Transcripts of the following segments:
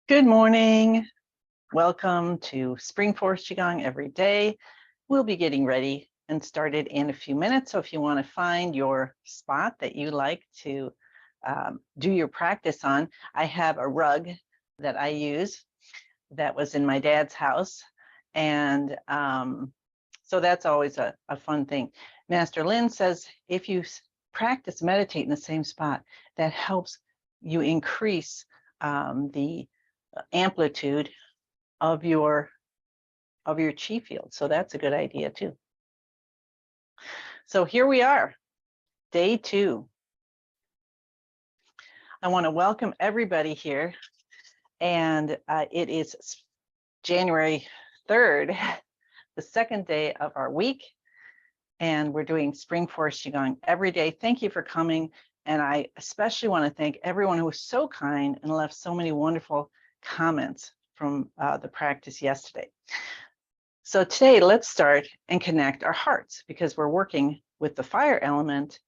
Good morning. Welcome to Spring Forest Qigong every day. We'll be getting ready and started in a few minutes. So if you want to find your spot that you like to do your practice on, I have a rug that I use that was in my dad's house. And so that's always a fun thing. Master Lin says, if you practice, meditate in the same spot, that helps you increase the amplitude of your chi field. So that's a good idea too. So here we are, day 2. I want to welcome everybody here. And it is January 3rd, the second day of our week. And we're doing Spring Forest Qigong every day. Thank you for coming. And I especially want to thank everyone who was so kind and left so many wonderful comments from the practice yesterday. So today, let's start and connect our hearts because we're working with the fire element,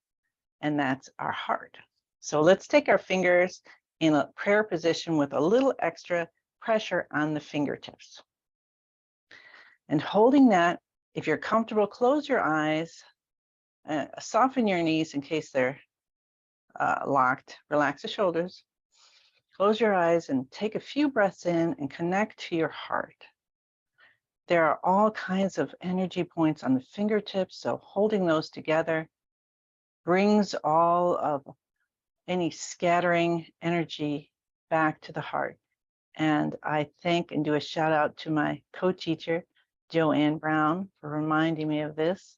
and that's our heart. So let's take our fingers in a prayer position with a little extra pressure on the fingertips. And holding that, if you're comfortable, close your eyes, soften your knees in case they're locked, relax the shoulders, close your eyes and take a few breaths in and connect to your heart. There are all kinds of energy points on the fingertips, so holding those together brings all of any scattering energy back to the heart. And I thank and do a shout out to my co-teacher, Joanne Brown, for reminding me of this.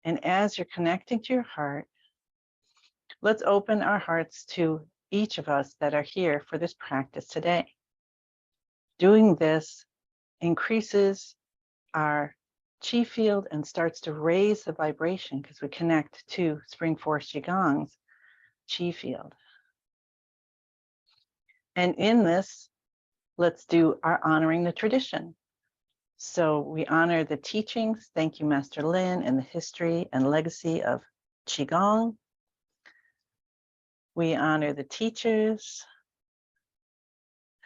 And as you're connecting to your heart, let's open our hearts to each of us that are here for this practice today. Doing this increases our chi field and starts to raise the vibration because we connect to Spring Forest Qigong's chi field. And in this, let's do our honoring the tradition. So we honor the teachings. Thank you, Master Lin, and the history and legacy of Qigong. We honor the teachers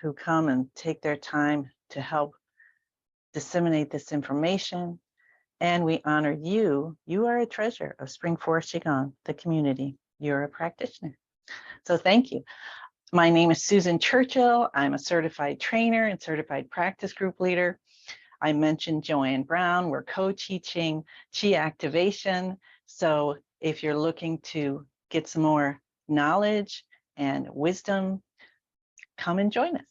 who come and take their time to help disseminate this information. And we honor you. You are a treasure of Spring Forest Qigong, the community. You're a practitioner. So thank you. My name is Susan Churchill. I'm a certified trainer and certified practice group leader. I mentioned Joanne Brown. We're co-teaching Qi activation. So if you're looking to get some more knowledge and wisdom, come and join us.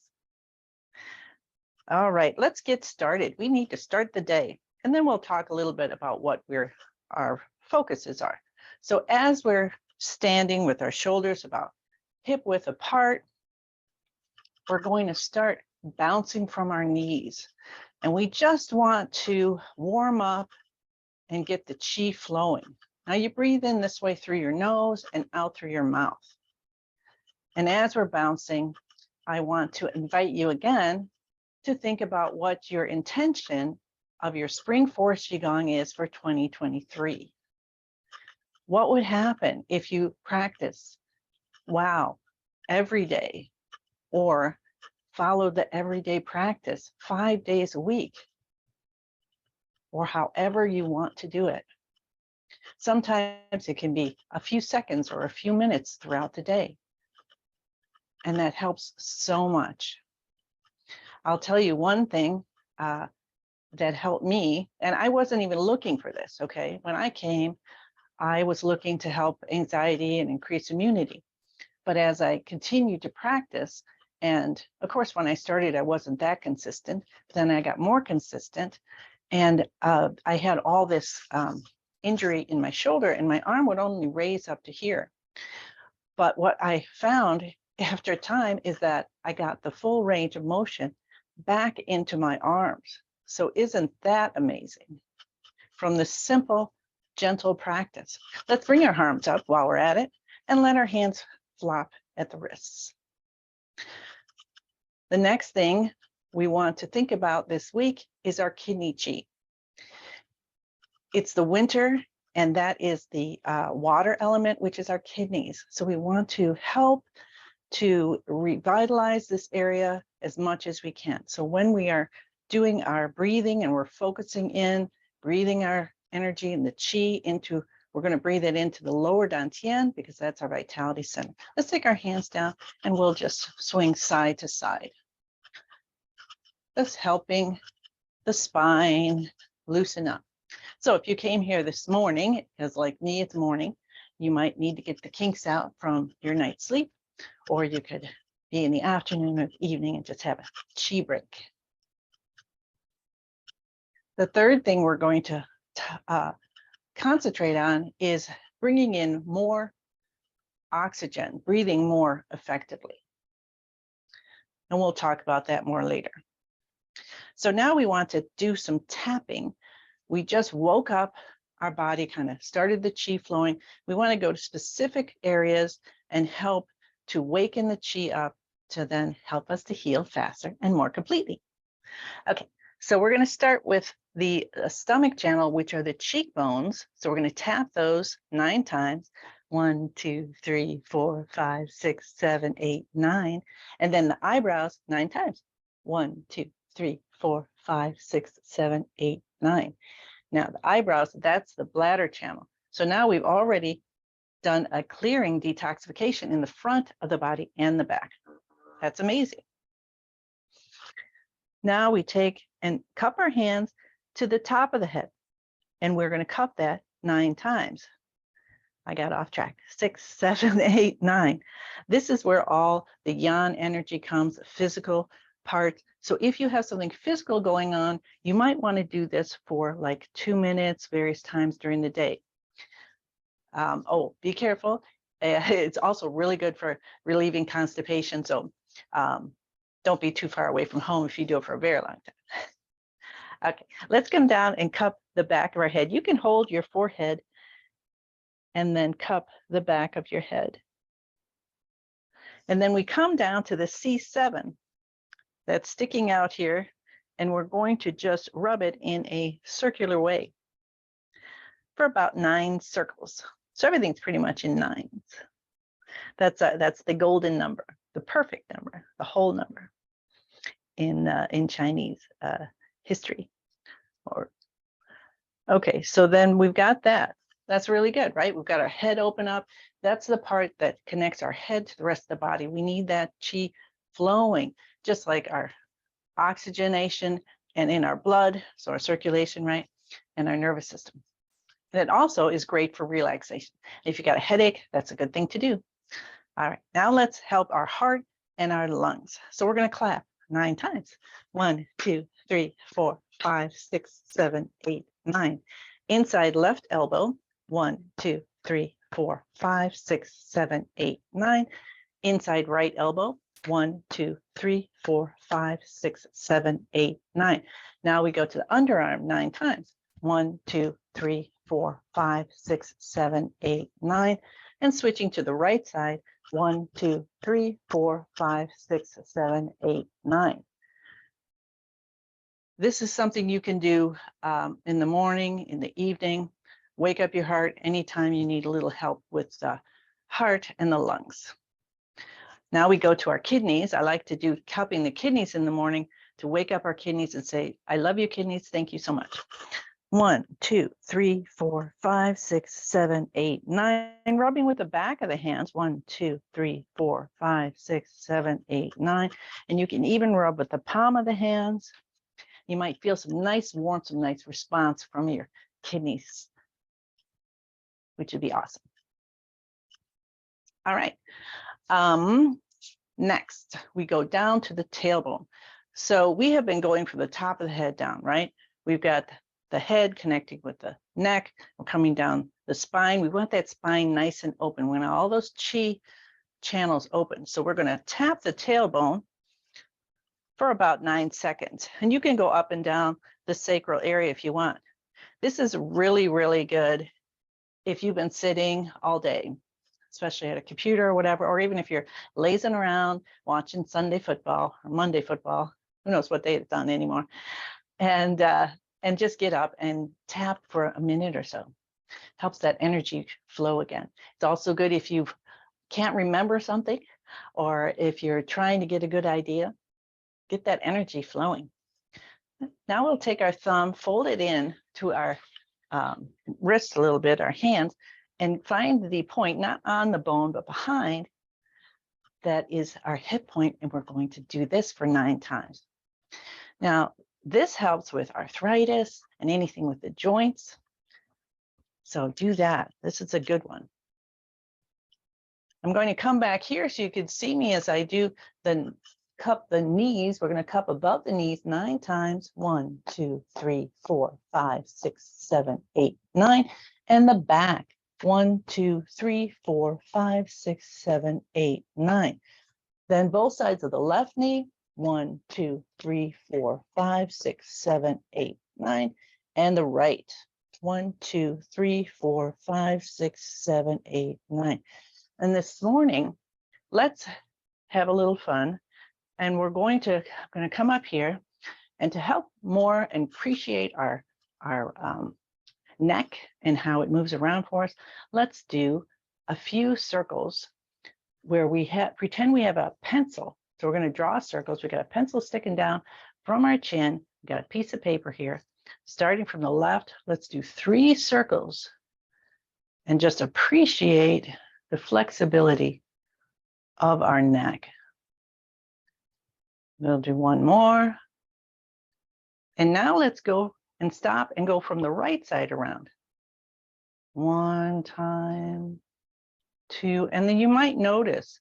All right, let's get started. We need to start the day, and then we'll talk a little bit about what our focuses are. So as we're standing with our shoulders about hip width apart, we're going to start bouncing from our knees. And we just want to warm up and get the chi flowing. Now you breathe in this way through your nose and out through your mouth. And as we're bouncing, I want to invite you again to think about what your intention of your Spring Forest Qigong is for 2023. What would happen if you practice wow every day, or follow the everyday practice 5 days a week, or however you want to do it? Sometimes it can be a few seconds or a few minutes throughout the day. And that helps so much. I'll tell you one thing that helped me, and I wasn't even looking for this, okay? When I came, I was looking to help anxiety and increase immunity. But as I continued to practice, and of course, when I started, I wasn't that consistent, but then I got more consistent, and I had all this injury in my shoulder, and my arm would only raise up to here. But what I found after time is that I got the full range of motion back into my arms. So isn't that amazing? From the simple, gentle practice. Let's bring our arms up while we're at it and let our hands flop at the wrists. The next thing we want to think about this week is our kidney chi. It's the winter and that is the water element, which is our kidneys. So we want to help to revitalize this area as much as we can. So when we are doing our breathing and we're focusing in, breathing our energy and the chi into, we're going to breathe it into the lower dantian because that's our vitality center. Let's take our hands down and we'll just swing side to side. That's helping the spine loosen up. So if you came here this morning, because like me, it's morning, you might need to get the kinks out from your night's sleep, or you could be in the afternoon or evening and just have a chi break. The third thing we're going to concentrate on is bringing in more oxygen, breathing more effectively. And we'll talk about that more later. So now we want to do some tapping. We just woke up, our body kind of started the chi flowing. We want to go to specific areas and help to waken the chi up to then help us to heal faster and more completely. Okay, so we're going to start with the stomach channel, which are the cheekbones. So we're going to tap those 9 times. 1, 2, 3, 4, 5, 6, 7, 8, 9. And then the eyebrows 9 times. 1, 2, 3, 4, 5, 6, 7, 8, 9. Now the eyebrows, that's the bladder channel. So now we've already done a clearing detoxification in the front of the body and the back. That's amazing. Now we take and cup our hands to the top of the head, and we're going to cup that 9 times. I got off track. 6, 7, 8, 9. This is where all the yang energy comes, the physical part. So if you have something physical going on, you might want to do this for like 2 minutes, various times during the day. Oh, be careful. It's also really good for relieving constipation. So don't be too far away from home if you do it for a very long time. Okay, let's come down and cup the back of our head. You can hold your forehead and then cup the back of your head. And then we come down to the C7 that's sticking out here, and we're going to just rub it in a circular way for about 9 circles. So everything's pretty much in 9s. That's the golden number, the perfect number, the whole number in Chinese history. Okay, so then we've got that. That's really good, right? We've got our head open up. That's the part that connects our head to the rest of the body. We need that chi flowing, just like our oxygenation and in our blood, so our circulation, right? And our nervous system. And it also is great for relaxation. If you got a headache, that's a good thing to do. All right, now let's help our heart and our lungs. So we're going to clap 9 times. 1, 2, 3, 4, 5, 6, 7, 8, 9. Inside left elbow. 1, 2, 3, 4, 5, 6, 7, 8, 9. Inside right elbow. 1, 2, 3, 4, 5, 6, 7, 8, 9. Now we go to the underarm 9 times. 1, 2, 3, 4, 5, 6, 7, 8, 9. And switching to the right side. 1, 2, 3, 4, 5, 6, 7, 8, 9. This is something you can do in the morning, in the evening. Wake up your heart anytime you need a little help with the heart and the lungs. Now we go to our kidneys. I like to do cupping the kidneys in the morning to wake up our kidneys and say, I love you, kidneys. Thank you so much. 1, 2, 3, 4, 5, 6, 7, 8, 9. Rubbing with the back of the hands. 1, 2, 3, 4, 5, 6, 7, 8, 9. And you can even rub with the palm of the hands. You might feel some nice warmth, some nice response from your kidneys, which would be awesome. All right. Next, we go down to the tailbone. So we have been going from the top of the head down, right? We've got the head connecting with the neck. We're coming down the spine. We want that spine nice and open. We want all those chi channels open. So we're going to tap the tailbone for about 9 seconds. And you can go up and down the sacral area if you want. This is really, really good if you've been sitting all day, especially at a computer or whatever, or even if you're lazing around watching Sunday football or Monday football, who knows what day it's on anymore, and just get up and tap for a minute or so. Helps that energy flow again. It's also good if you can't remember something, or if you're trying to get a good idea, get that energy flowing. Now we'll take our thumb, fold it in to our wrist a little bit, our hands, and find the point, not on the bone, but behind. That is our hip point, and we're going to do this for 9 times. Now, this helps with arthritis and anything with the joints. So do that. This is a good one. I'm going to come back here so you can see me as I do the cup the knees. We're going to cup above the knees 9 times. 1, 2, 3, 4, 5, 6, 7, 8, 9. And the back. 1, 2, 3, 4, 5, 6, 7, 8, 9. Then both sides of the left knee. 1, 2, 3, 4, 5, 6, 7, 8, 9. And the right. 1, 2, 3, 4, 5, 6, 7, 8, 9. And this morning, let's have a little fun. And we're going to come up here, and to help more and appreciate our neck and how it moves around for us, let's do a few circles where we pretend we have a pencil. So we're going to draw circles. We got a pencil sticking down from our chin. We got a piece of paper here. Starting from the left, let's do 3 circles and just appreciate the flexibility of our neck. We'll do 1 more. And now let's go and stop and go from the right side around. 1 time, 2, and then you might notice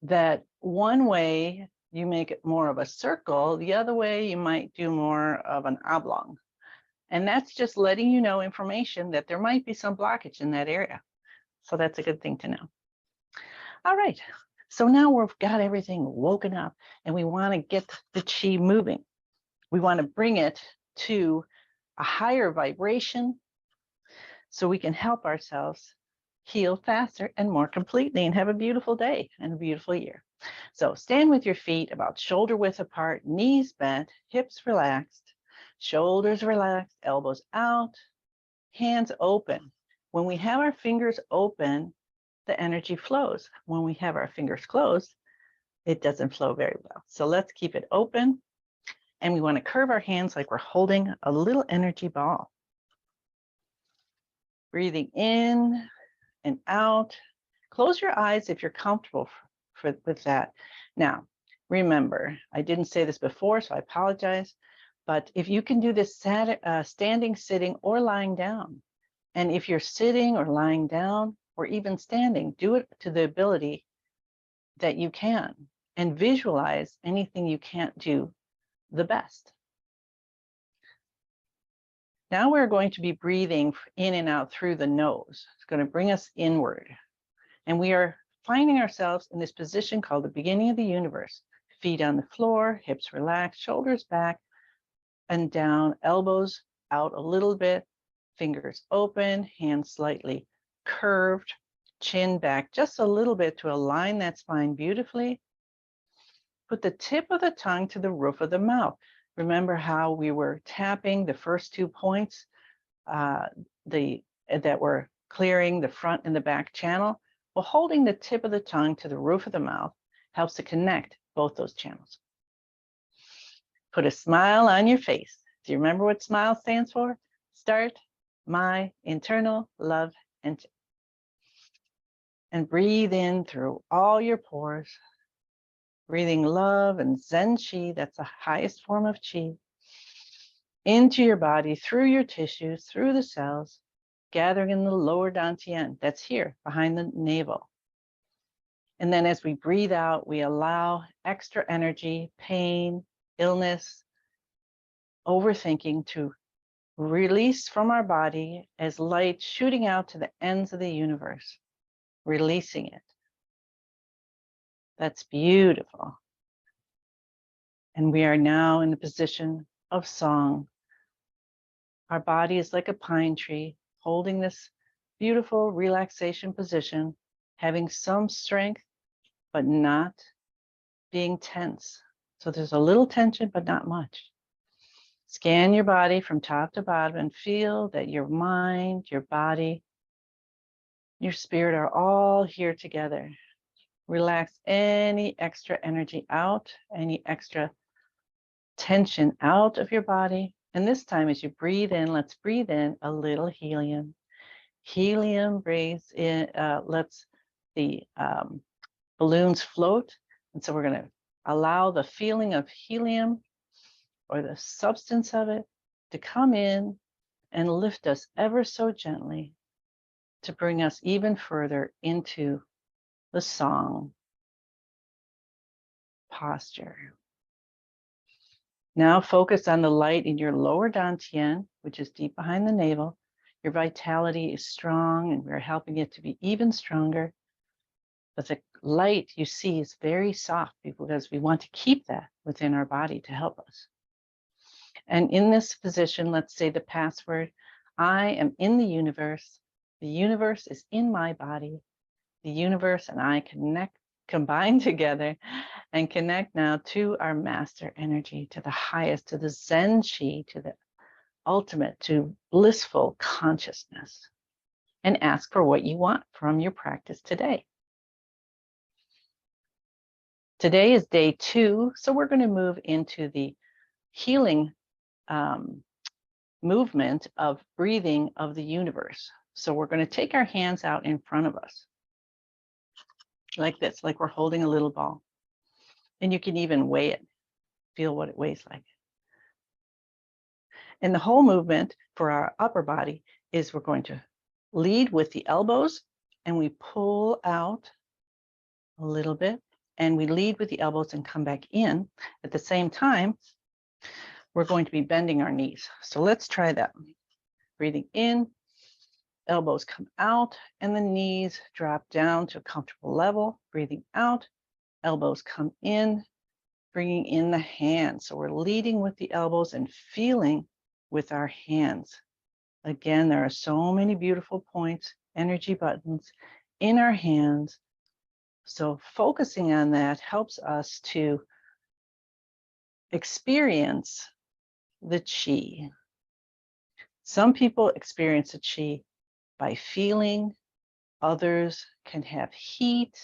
that one way you make it more of a circle, the other way you might do more of an oblong. And that's just letting you know information that there might be some blockage in that area. So that's a good thing to know. All right, so now we've got everything woken up, and we want to get the chi moving. We want to bring it to a higher vibration so we can help ourselves heal faster and more completely and have a beautiful day and a beautiful year. So stand with your feet about shoulder width apart, knees bent, hips relaxed, shoulders relaxed, elbows out, hands open. When we have our fingers open, the energy flows. When we have our fingers closed, it doesn't flow very well. So let's keep it open. And we want to curve our hands like we're holding a little energy ball. Breathing in and out. Close your eyes if you're comfortable with that. Now, remember, I didn't say this before, so I apologize. But if you can do this standing, sitting, or lying down, and if you're sitting or lying down or even standing, do it to the ability that you can, and visualize anything you can't do the best. Now we're going to be breathing in and out through the nose. It's going to bring us inward. And we are finding ourselves in this position called the beginning of the universe. Feet on the floor, hips relaxed, shoulders back and down, elbows out a little bit, fingers open, hands slightly curved, chin back just a little bit to align that spine beautifully. Put the tip of the tongue to the roof of the mouth. Remember how we were tapping the first 2 points that were clearing the front and the back channel? Well, holding the tip of the tongue to the roof of the mouth helps to connect both those channels. Put a smile on your face. Do you remember what SMILE stands for? Start my internal love engine. And breathe in through all your pores. Breathing love and Zen Qi, that's the highest form of Qi, into your body, through your tissues, through the cells, gathering in the lower dantian, that's here, behind the navel. And then as we breathe out, we allow extra energy, pain, illness, overthinking to release from our body as light shooting out to the ends of the universe, releasing it. That's beautiful. And we are now in the position of song. Our body is like a pine tree, holding this beautiful relaxation position, having some strength, but not being tense. So there's a little tension, but not much. Scan your body from top to bottom and feel that your mind, your body, your spirit are all here together. Relax any extra energy out, any extra tension out of your body. And this time, as you breathe in, let's breathe in a little helium. Helium breathes in, lets the balloons float. And so we're going to allow the feeling of helium or the substance of it to come in and lift us ever so gently to bring us even further into the song posture. Now focus on the light in your lower dantian, which is deep behind the navel. Your vitality is strong and we're helping it to be even stronger. But the light you see is very soft because we want to keep that within our body to help us. And in this position, let's say the password, I am in the universe. The universe is in my body. The universe and I combine together and connect now to our master energy, to the highest, to the Zen Chi, to the ultimate, to blissful consciousness, and ask for what you want from your practice today. Today is day 2, so we're going to move into the healing movement of breathing of the universe. So we're going to take our hands out in front of us, like this, like we're holding a little ball. And you can even weigh it, feel what it weighs like. And the whole movement for our upper body is we're going to lead with the elbows and we pull out a little bit and we lead with the elbows and come back in. At the same time, we're going to be bending our knees. So let's try that. Breathing in, elbows come out and the knees drop down to a comfortable level. Breathing out, elbows come in, bringing in the hands. So we're leading with the elbows and feeling with our hands. Again, there are so many beautiful points, energy buttons in our hands. So focusing on that helps us to experience the chi. Some people experience the chi by feeling. Others can have heat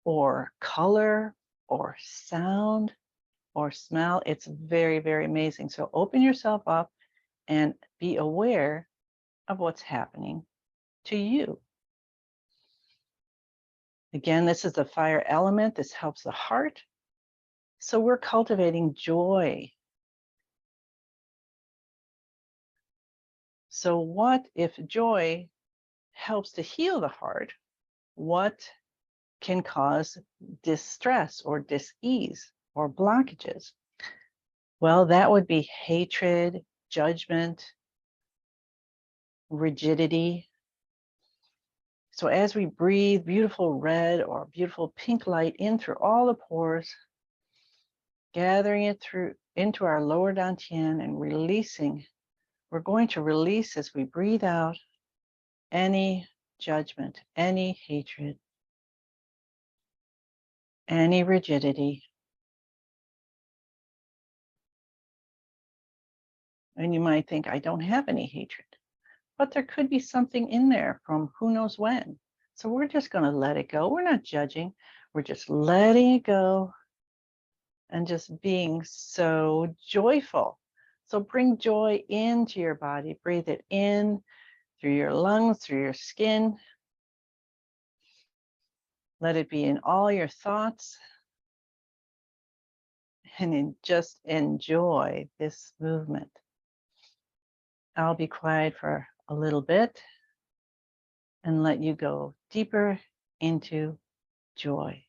or color or sound or smell. It's very, very amazing. So open yourself up and be aware of what's happening to you. Again, this is the fire element. This helps the heart. So we're cultivating joy. So what if joy helps to heal the heart? What can cause distress or dis-ease or blockages? Well, that would be hatred, judgment, rigidity. So as we breathe beautiful red or beautiful pink light in through all the pores, gathering it through into our lower dantian and releasing, we're going to release as we breathe out any judgment, any hatred, any rigidity. And you might think, I don't have any hatred, but there could be something in there from who knows when. So we're just going to let it go. We're not judging. We're just letting it go and just being so joyful. So bring joy into your body. Breathe it in through your lungs, through your skin. Let it be in all your thoughts. And just enjoy this movement. I'll be quiet for a little bit and let you go deeper into joy.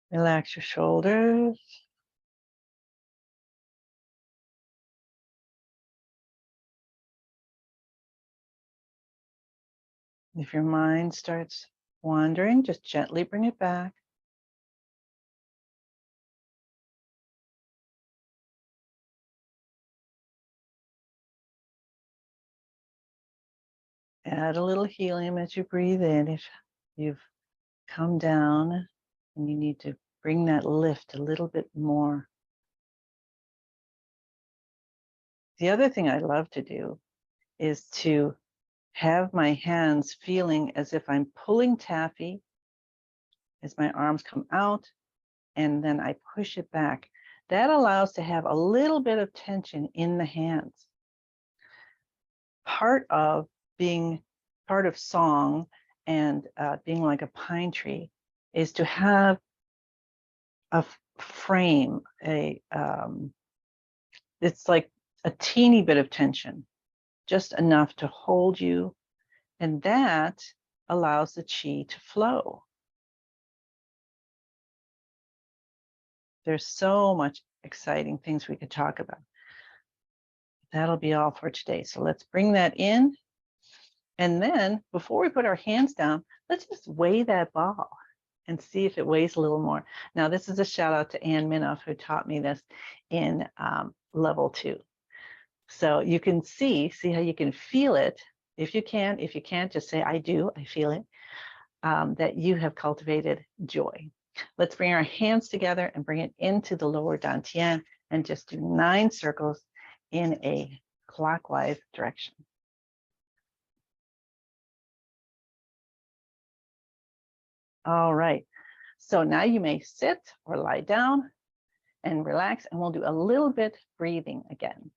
Relax your shoulders. If your mind starts wandering, just gently bring it back. Add a little helium as you breathe in. If you've come down and you need to bring that lift a little bit more. The other thing I love to do is to have my hands feeling as if I'm pulling taffy as my arms come out, and then I push it back. That allows to have a little bit of tension in the hands. Part of being part of song and being like a pine tree is to have a frame, it's like a teeny bit of tension, just enough to hold you, and that allows the qi to flow. There's so much exciting things we could talk about. That'll be all for today. So let's bring that in. And then before we put our hands down, let's just weigh that ball and see if it weighs a little more. Now, this is a shout out to Ann Minoff, who taught me this in level 2. So you can see how you can feel it. If you can't, just say, I do, I feel it, that you have cultivated joy. Let's bring our hands together and bring it into the lower dantian and just do 9 circles in a clockwise direction. All right, so now you may sit or lie down and relax, and we'll do a little bit breathing again.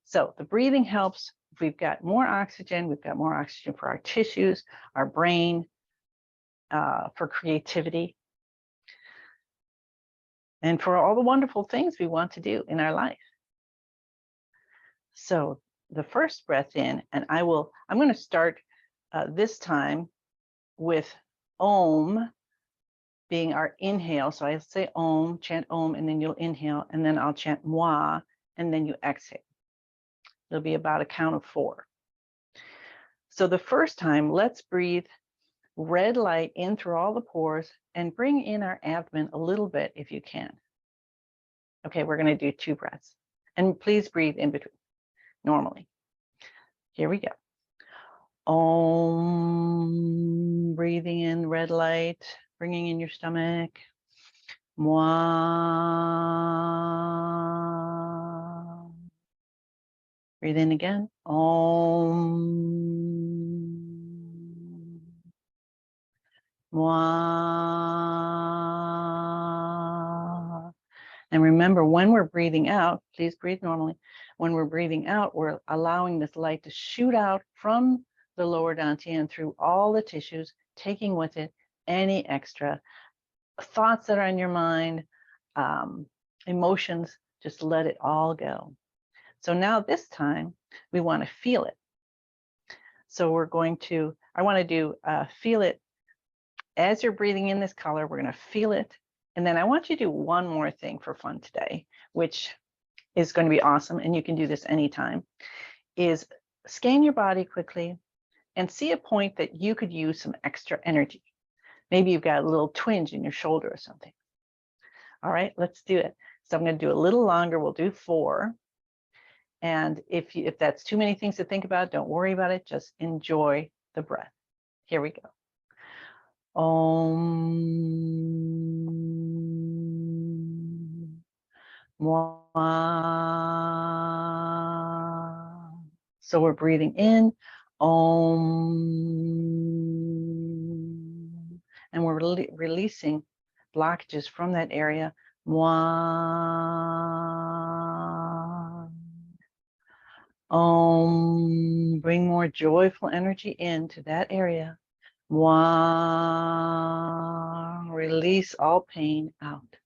So the breathing helps. If we've got more oxygen, we've got more oxygen for our tissues, our brain, for creativity, and for all the wonderful things we want to do in our life. So the first breath in, and I'm going to start this time with Om being our inhale. So I say Om, chant Om, and then you'll inhale, and then I'll chant Mwa, and then you exhale. It'll be about a count of 4. So the first time, let's breathe red light in through all the pores and bring in our abdomen a little bit if you can. Okay, we're going to do 2 breaths. And please breathe in between normally. Here we go. Om, breathing in red light, bringing in your stomach. Mwa. Breathe in again. Om. Mwa. And remember, when we're breathing out, please breathe normally. When we're breathing out, we're allowing this light to shoot out from the lower dantian through all the tissues, taking with it any extra thoughts that are in your mind, emotions, just let it all go. So now this time, we want to feel it. So I want to do feel it. As you're breathing in this color, we're going to feel it. And then I want you to do one more thing for fun today, which is going to be awesome, and you can do this anytime, is scan your body quickly and see a point that you could use some extra energy. Maybe you've got a little twinge in your shoulder or something. All right, let's do it. So I'm going to do a little longer. We'll do 4. And if that's too many things to think about, don't worry about it. Just enjoy the breath. Here we go. Om. Mwa. So we're breathing in, Om, and we're releasing blockages from that area. Mwa. Om, bring more joyful energy into that area. Mwa, release all pain out.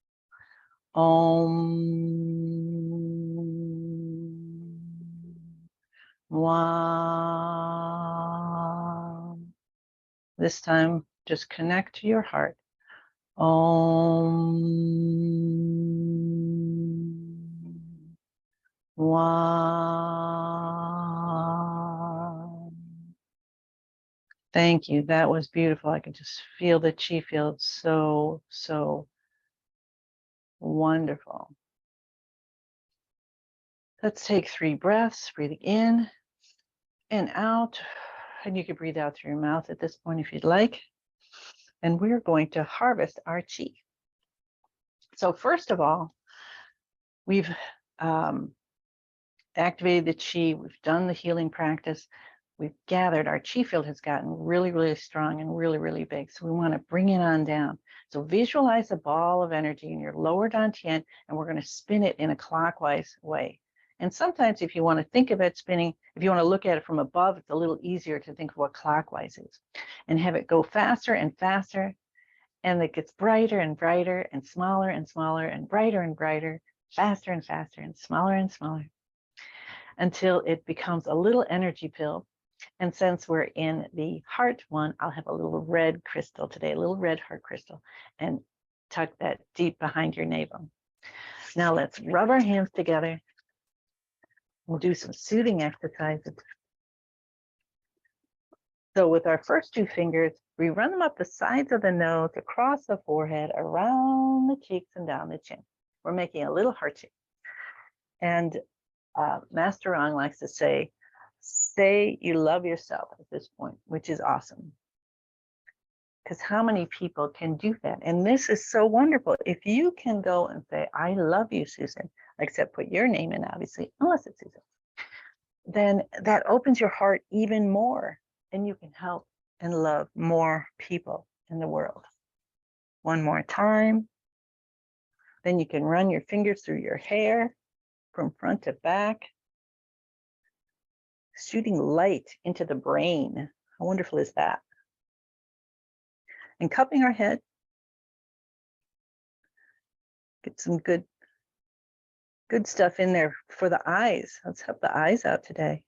Om. Mwa. This time, just connect to your heart. Om. Mwa. Thank you. That was beautiful. I can just feel the chi field. So, so wonderful. Let's take 3 breaths, breathing in and out. And you can breathe out through your mouth at this point if you'd like. And we're going to harvest our chi. So first of all, we've activated the chi. We've done the healing practice. We've gathered. Our chi field has gotten really, really strong and really, really big. So we want to bring it on down. So visualize a ball of energy in your lower dantian, and we're going to spin it in a clockwise way. And sometimes if you want to think of it spinning, if you want to look at it from above, it's a little easier to think of what clockwise is. And have it go faster and faster. And it gets brighter and brighter and smaller and smaller and brighter and brighter, faster and faster and smaller, until it becomes a little energy pill. And since we're in the heart one, I'll have a little red crystal today, a little red heart crystal, and tuck that deep behind your navel. Now let's rub our hands together. We'll do some soothing exercises. So with our first 2 fingers, we run them up the sides of the nose, across the forehead, around the cheeks, and down the chin. We're making a little heart shape. And Master Rong likes to say you love yourself at this point, which is awesome. Because how many people can do that? And this is so wonderful. If you can go and say, I love you, Susan, except put your name in, obviously, unless it's Susan, then that opens your heart even more, and you can help and love more people in the world. One more time. Then you can run your fingers through your hair from front to back, shooting light into the brain. How wonderful is that? And cupping our head. Get some good stuff in there for the eyes. Let's help the eyes out today.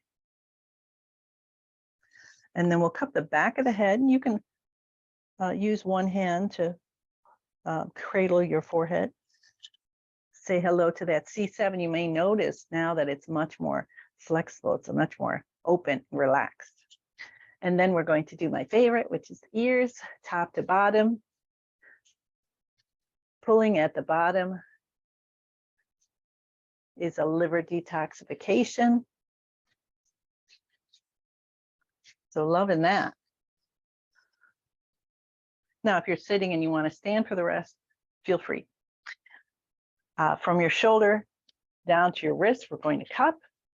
And then we'll cup the back of the head. You can use one hand to cradle your forehead. Say hello to that C7. You may notice now that it's much more flexible. It's a much more open, relaxed. And then we're going to do my favorite, which is ears, top to bottom. Pulling at the bottom is a liver detoxification. So loving that. Now, if you're sitting and you want to stand for the rest, feel free. From your shoulder down to your wrist, we're going to cup,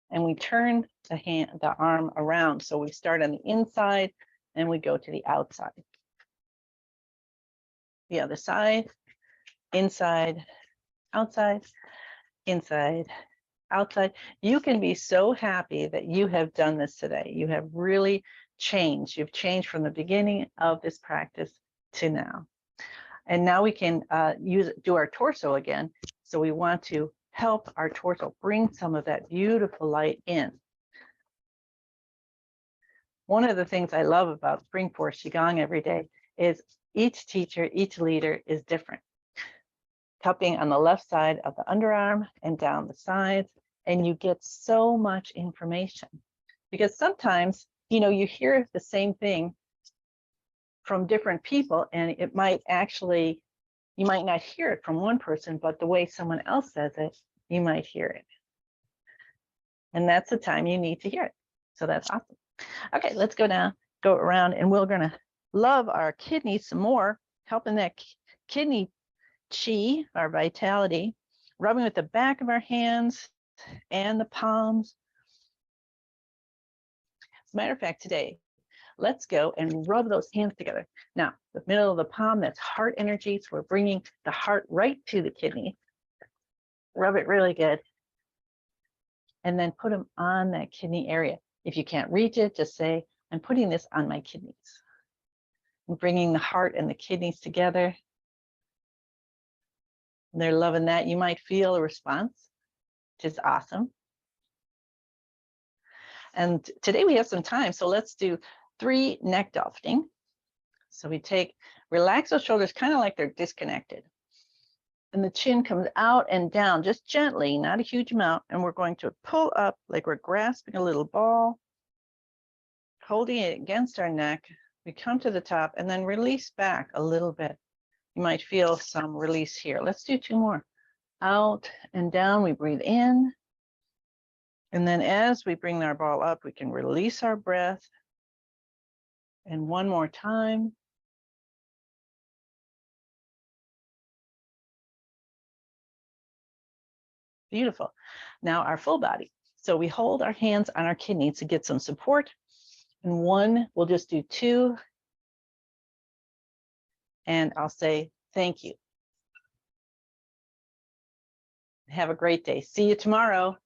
and we turn the arm around. So we start on the inside and we go to the outside. The other side, inside, outside, inside, outside. You can be so happy that you have done this today. You have really changed. You've changed from the beginning of this practice to now. And now we can do our torso again. So we want to help our torso bring some of that beautiful light in. One of the things I love about Spring Force Qigong every day is each teacher, each leader is different. Cupping on the left side of the underarm and down the sides, and you get so much information. Because sometimes, you hear the same thing from different people, and it might actually, you might not hear it from one person, but the way someone else says it, you might hear it. And that's the time you need to hear it. So that's awesome. Okay, let's go around, and we're gonna love our kidneys some more, helping that kidney chi, our vitality, rubbing with the back of our hands and the palms. As a matter of fact, today, let's go and rub those hands together. Now, the middle of the palm, that's heart energy. So we're bringing the heart right to the kidney. Rub it really good. And then put them on that kidney area. If you can't reach it, just say, I'm putting this on my kidneys. And bringing the heart and the kidneys together. And they're loving that. You might feel a response, which is awesome. And today we have some time, so let's do 3 neck dolphining. So we relax those shoulders kind of like they're disconnected. And the chin comes out and down, just gently, not a huge amount. And we're going to pull up like we're grasping a little ball, holding it against our neck, We come to the top and then release back a little bit. You might feel some release here. Let's do 2 more. Out and down, we breathe in. And then as we bring our ball up, we can release our breath. And 1 more time. Beautiful. Now our full body. So we hold our hands on our kidneys to get some support. And 1, we'll just do 2. And I'll say thank you. Have a great day. See you tomorrow.